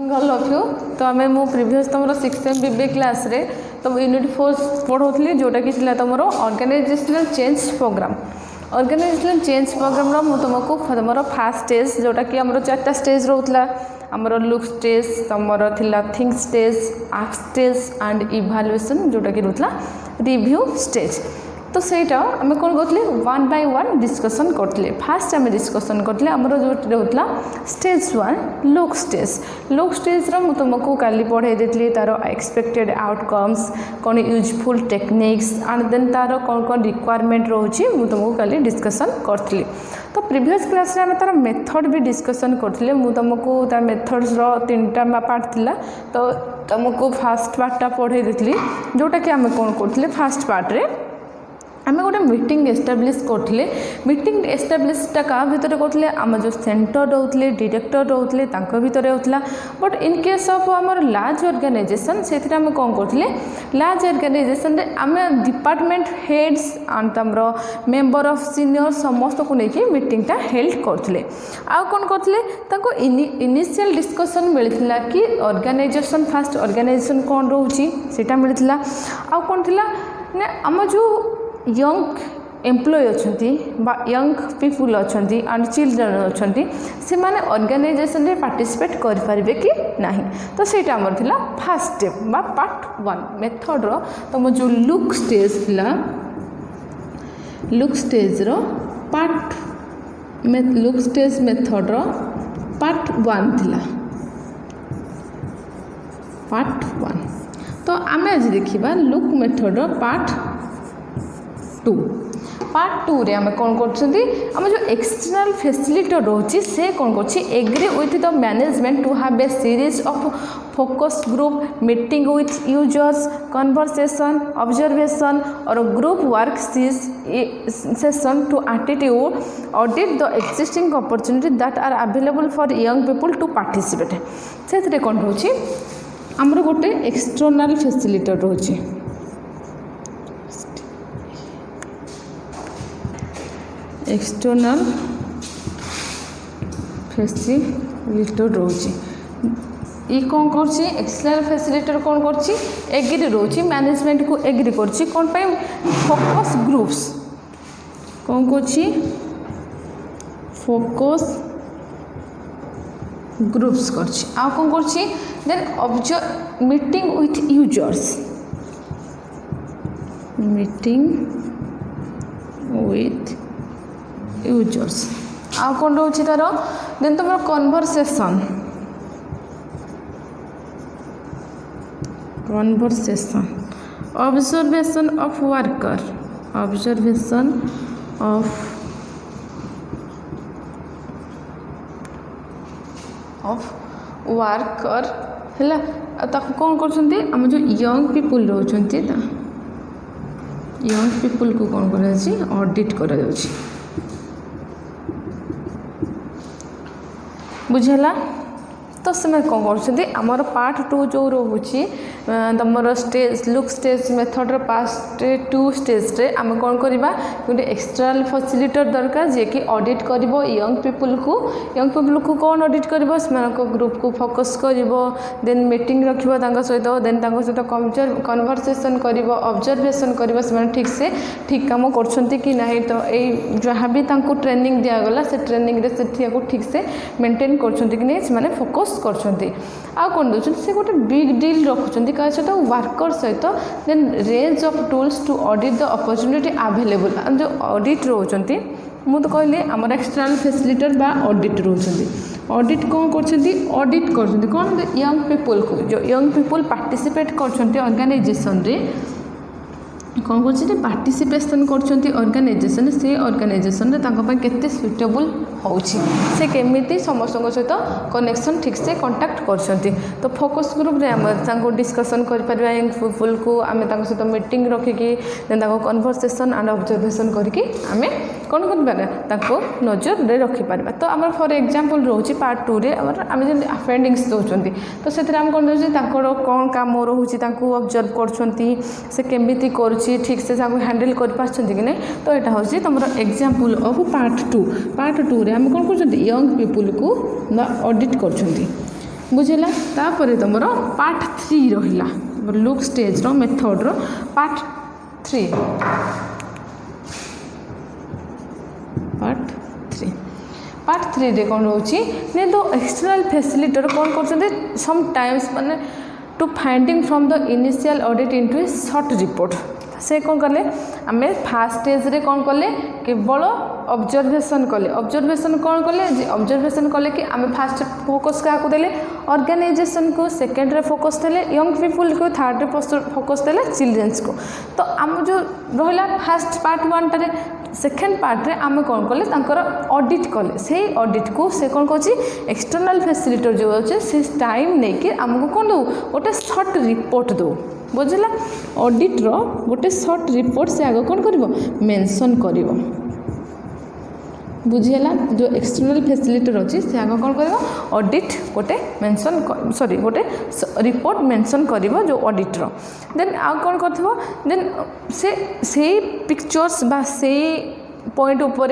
Morning all of you. तो आम मु प्रीवियस तुम 6th बीबीए क्लास रे तो यूनिट 4 पढ़ाऊली जोटा कि तुम organizational change program. Organizational change program रो तुमको तुम फास्ट स्टेज जोटा कि आमर 4टा स्टेज रोला आमर लुक स्टेज तुम थिला think stage art stage and evaluation जोटा कि रोला रिव्यू स्टेज। तो सहीटा आम कौन करते वन बाय वन डिस्कसन करते। फास्ट आम डिस्कसन करते आमर जो रोला stage 1 look stage. Look stage रो तुमको काली पढ़ाई देती तार एक्सपेक्टेड आउटकम्स कौन यूजफुल टेक्निक्स एंड देन तार कौन कौन रिक्वायरमेंट रोचे मुझे तुमको काली डिस्कसन करी। तो प्रीवियस क्लास रे आम तार मेथड भी डिस्कसन करते। मुझे तुमको तार मेथड्स रो 3टा पार्ट थिला। तो तुमको फास्ट पार्टा पढ़ाई देती जोटा कि आम कौन करते फास्ट पार्ट रे आम गोटे मीटिंग एस्टाब्लीश करते। मीटिंग एस्टाब्लीशटा क्या भितर करते आम जो सेंटर रोते डायरेक्टर रोते भितर होता। बट इन केस ऑफ आमर लार्ज ऑर्गेनाइजेशन से आम कौन करते लार्ज ऑर्गेनाइजेशन आम डिपार्टमेंट हेड्स एंड तमर मेंबर ऑफ सीनियर समस्त को लेकिन मीटिंगटा हेल्ड करते। आउ कौन करते इनिशियल डिस्कसन मिलता कि ऑर्गेनाइजेशन फास्ट ऑर्गेनाइजेशन कौन रोचे सेटा मिलता। आउ कौन थी आम जो यंग एम्प्लॉय अच्छी यंग पीपुल अच्छा एंड चिल्ड्रेन अच्छा से माने ऑर्गेनाइजेशन रे पार्टिसिपेट करें कि नहीं। तो सहीटा आमर थिला फास्ट स्टेप बा पार्ट 1 मेथड रो। तुम जो लुक स्टेज थिला लुक स्टेज रो पार्ट लुक स्टेज मेथड रो पार्ट 1 थिला पार्ट 1। तो आम आज देखा लुक मेथड रो पार्ट 2। पार्ट 2 रे आम कौन करम जो एक्सटर्नल फैसिलिटर रोची से कौन कर agree with the management to have a series of focus group meeting with users conversation observation और group work session to attitude audit the existing opportunity that are available for young people to participate. से कौन रोचे आमर गोटे external facilitator रोचे external facilitator रोचे ये कौन कर एक्सटर्नल फैसिलिटर कौन कर एग्री रोचे मैनेजमेंट को एग्री कर कौन पाई फोकस ग्रुप्स कौन कर फोकस ग्रुप्स कर कौन कर then observe meeting with users meeting with users आउ कौन रोचे तार देन तुम conversation observation of worker observation of worker है कौन कर आम जो यंग पीपुल रोचंती यंग पीपुल को कौन कर ऑडिट करा बुझेला। तो से कौन कर पार्ट 2 जो रोचे तुम stage look stage method part 2 stage रे आम कौन करवा गोटे एक्सटर्नल फैसिलिटर दरकार जे कि ऑडिट कर यंग पीपुल को कौन ऑडिट कर ग्रुप को फोकस कर देन मीटिंग रखा सहित देन सहित कन्वर्सेशन कर ऑब्जर्वेशन कर ठीक से ठीक काम कर कि नहीं। तो ये जहाँ भी ट्रेनिंग दिगला से ट्रेनिंग रे से ठीक से मेंटेन कर नहीं से फोकस कर कौन दौरान से गोटे बिग डील रखुच्च क्या सहित वर्कर सहित then range of tools to audit the opportunity available जो ऑडिट रोचंती मुझे कहली आम एक्सटर्नल फैसिलिटर बा ऑडिट रोचंती ऑडिट कौन कर ऑडिट कर कौन यंग पीपुल को जो यंग पीपुल पार्टिसिपेट कर ऑर्गेनाइजेशन रे कौन कर पार्टिसिपेशन कर ऑर्गेनाइजेशन से ऑर्गेनाइजेशन केते सुटेबल होछि केमिति समस्त सहित कनेक्शन ठीक से कांटेक्ट कर। तो फोकस ग्रुप रे आम डिस्कसन कर पारिबा यंग पीपुल को आम सहित मीटिंग रखिकी देन कन्वर्सेशन एंड ऑब्जर्वेशन करके आम कौन कर नजर रे रखी पारिबा। तो आम फॉर एग्जांपल रोचे पार्ट 2 रे आम जो अपेंडिक्स दौरान तो से आम कौन रोचे कौन काम रोचे ऑब्जर्व कर केमिति कर ठीक से हैंडल कर कि नहीं। तो यहाँ हूँ तुम एग्जांपल ऑफ पार्ट 2 रे आम कौन कर यंग पीपुल को ऑडिट कर बुझेगा तापर तुम पार्ट 3 रहा लुक स्टेज मेथड रो पार्ट 3 पार्ट 3 रे कौन रोची ने तो एक्सटर्नल फैसिलिटर कौन कर सम टाइम्स माने to finding from the initial audit into a short report से कौन कले आम फास्ट स्टेज रे कौन कले केवल ऑब्जर्वेशन कले ऑब्जर्वेशन कौन कले ऑब्जर्वेशन कले कि आम फास्ट फोकस क्या देले ऑर्गेनाइजेशन को सेकेंड रे फोकस देले यंग पीपुल को थर्ड रे फोकस देले चिल्ड्रेन्स को तो आम जो रहा फास्ट पार्ट 1 टारे सेकेंड पार्ट रे आम कौन कले ऑडिट कले से ऑडिट को से कौन कह एक्सटर्नल फैसिलिटर जो अच्छे से टाइम नहीं कि आमको कौन दो गोटे शॉर्ट रिपोर्ट दो बुझला ऑडिट रो गोटे शॉर्ट रिपोर्ट से आगे कौन करिवो मेंशन करिवो बुझीला जो एक्सटर्नल फैसिलिटर अच्छी से आगे कौन करिवो ऑडिट गोटे मेंशन सॉरी गोटे रिपोर्ट मेंशन करिवो जो ऑडिट रो देन आ कौन करथिवो देन से पिक्चर्स बा से पॉइंट ऊपर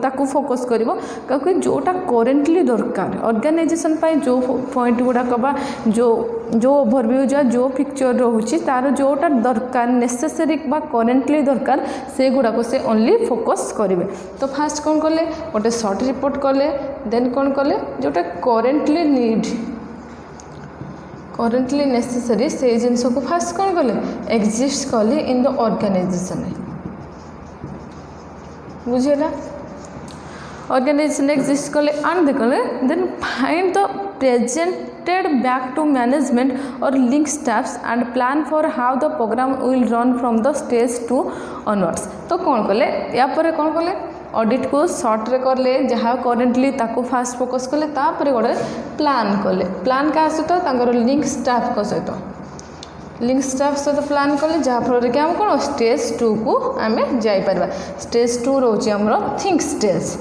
ताकू फोकस करिवो क्योंकि जोटा करेंटली दरकार ऑर्गेनाइजेशन पाई जो पॉइंट गुड़ाक बा जो ओवरव्यू जो पिक्चर रोचे तार जोटा दरकार नेसेसरी बा करेंटली दरकार से गुड़ाक से ओनली फोकस करेंगे तो फास्ट कौन कले गोटे शॉर्ट रिपोर्ट कले देन कौन कले जोटा करेंटली नीड करेंटली नेसेसरी से जिनस को फास्ट कौन कले एग्जिस्ट कले इन द ऑर्गेनाइजेशन बुझेगा ऑर्गेनाइजेशन एग्जिस्ट कले एंड देखले then find the presented back to management और link staffs and plan for how the program will run from the stage 2 onwards तो कौन कले या पर कौन कले ऑडिट को शॉर्ट रे करले जहाँ करेंटली ताको फास्ट फोकस कले तापर गोटे प्लान कले प्लान क्या सहित लिंक स्टाफ को सहित लिंक स्टाफ सहित प्लान कले जहाँफल कि आम कौन स्टेज 2 को आम जापर स्टेज 2 रोचे आम थिंक स्टेज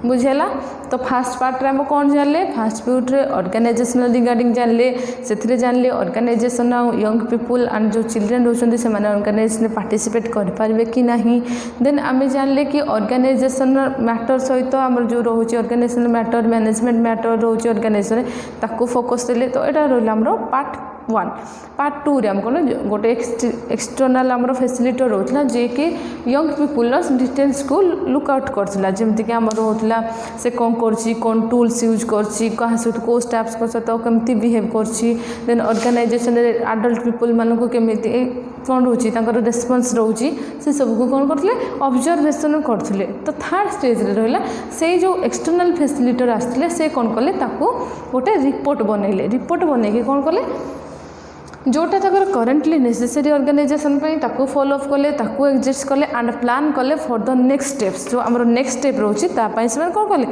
बुझेला तो फास्ट पार्ट आम कौन जानले फास्ट पार्ट ऑर्गेनाइजेशनल रिगार्डिंग जानले से जानले ऑर्गेनाइजेशन यंग पीपुल एंड जो चिल्ड्रेन रोचंदी से ऑर्गेनाइजेशन पार्टिसिपेट करें कि नहीं देन आम जानले कि ऑर्गेनाइजेशन मैटर सहित आम जो रोचे ऑर्गेनाइजेशन मैटर मैनेजमेंट मैटर रोचे ऑर्गेनाइजेशन ताकू फोकस देले तो यहाँ रहा आम पार्ट 1 पार्ट 2 रे आम कौन गोटे एक्सटर्नाल आम फैसिलिटर रोला जे कि यंग पीपुल डिटेल्स को लुकआउट करथिला जेमति कि आमर होतला से कौन करछि कौन टूल्स यूज करछि कहा सहित को स्टाफ्स को सहित केमती बिहेव करछि देन ऑर्गेनाइजेशन रे एडल्ट पीपुल मान को केमती कौन रोची तांकर रेस्पॉन्स रोची से सब को कौन करथिले ऑब्जर्वेशन करथिले तो थर्ड स्टेज रे रहला से जो एक्सटर्नल फैसिलिटर आस्थिले से कौन कले ताकू गोटे रिपोर्ट बनैले रिपोर्ट बनैके कौन कले जोटा तक करेंटली नेसेसरी ऑर्गेनाइजेशन ताकू फॉलो अप कले ताकू एग्जिस्ट कले एंड प्लान कले फॉर द नेक्स्ट स्टेप्स जो आम नेक्स्ट स्टेप रोचे से कौन कले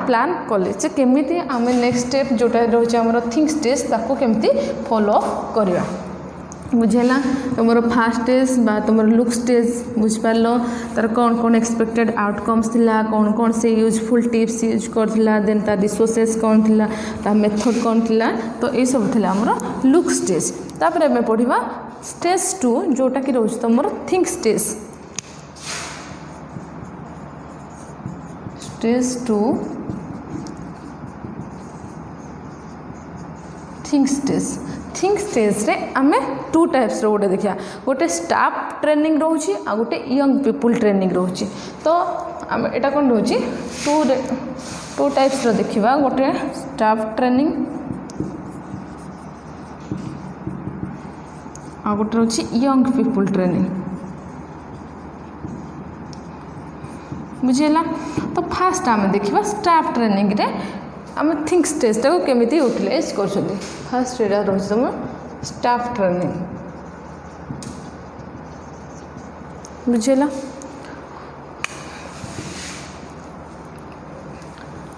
प्लान कले से केमिति आम नेक्स्ट स्टेप जोटा रोचे आम थिंक स्टेज ताकू केमिति फॉलो अप करवा बुझेला तुम फास्ट स्टेज बा तुम लुक स्टेज बुझिपार तार कौन कौन एक्सपेक्टेड आउटकम्स थिला कौन कौन से यूजफुल टिप्स यूज करथिला देन तार रिसोर्सेस कौन थिला तार मेथड कौन थिला तो ये सब थिला हमर लुक स्टेज तापर हमें पढ़ा स्टेज 2 जोटा कि रोज तुम think stage stage 2 think stage रे आम 2 टाइप्स रो गोटे देखा गोटे स्टाफ ट्रेनिंग रोचे आ गोटे यंग पीपुल ट्रेनिंग रोचे तो आम एटा कौन रोचे 2 टाइप्स रो देखा गोटे स्टाफ ट्रेनिंग आ गोटे रोचे यंग पीपुल ट्रेनिंग बुझेला तो फास्ट आम देखा स्टाफ ट्रेनिंग रे आम थिंक स्टेज टाक केमिति यूटिलाइज कर फास्ट एटा रोचे तुम स्टाफ ट्रेनिंग बुझेला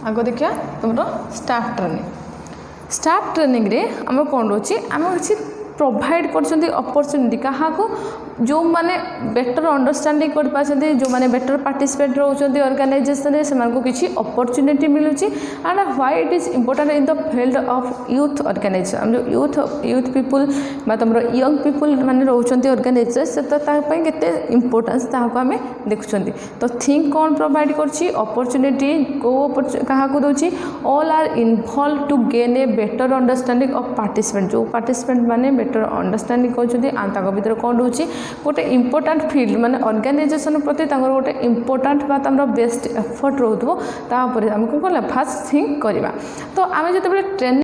आग देखा तुम स्टाफ ट्रेनिंग रे आम कौन रोचे आम किसी प्रोवाइड कर अपॉर्चुनिटी क्या जो माने बेटर अंडरस्टैंडिंग कर पाछंती जो माने बेटर पार्टिसिपेट रहउछंती ऑर्गेनाइजेशन रे सेमान को किछि अपॉर्चुनिटी मिलुछि and why it is important in the field of youth organization जो यूथ पीपल बा तमरो यंग पीपल माने रहउछंती ऑर्गेनाइजेशन से तो ता पय केते इंपोर्टेंस ता को हमें देखुछंती तो थिंक कोन प्रोवाइड करछि अपॉर्चुनिटी को कहा को दोछि all are involve to gain a better understanding of participant जो पार्टिसिपेंट माने बेटर अंडरस्टैंडिंग करछंती आ ताको भीतर कोन होछि गोटे इंपोर्टेंट फील्ड माने ऑर्गेनाइजेशन प्रति तांगर गोटे इंपोर्टेंट बा तमरो बेस्ट एफर्ट रहउथबो ता ऊपर हमको कोला फास्ट थिंक करबा तो आमे जते ट्रेनिंग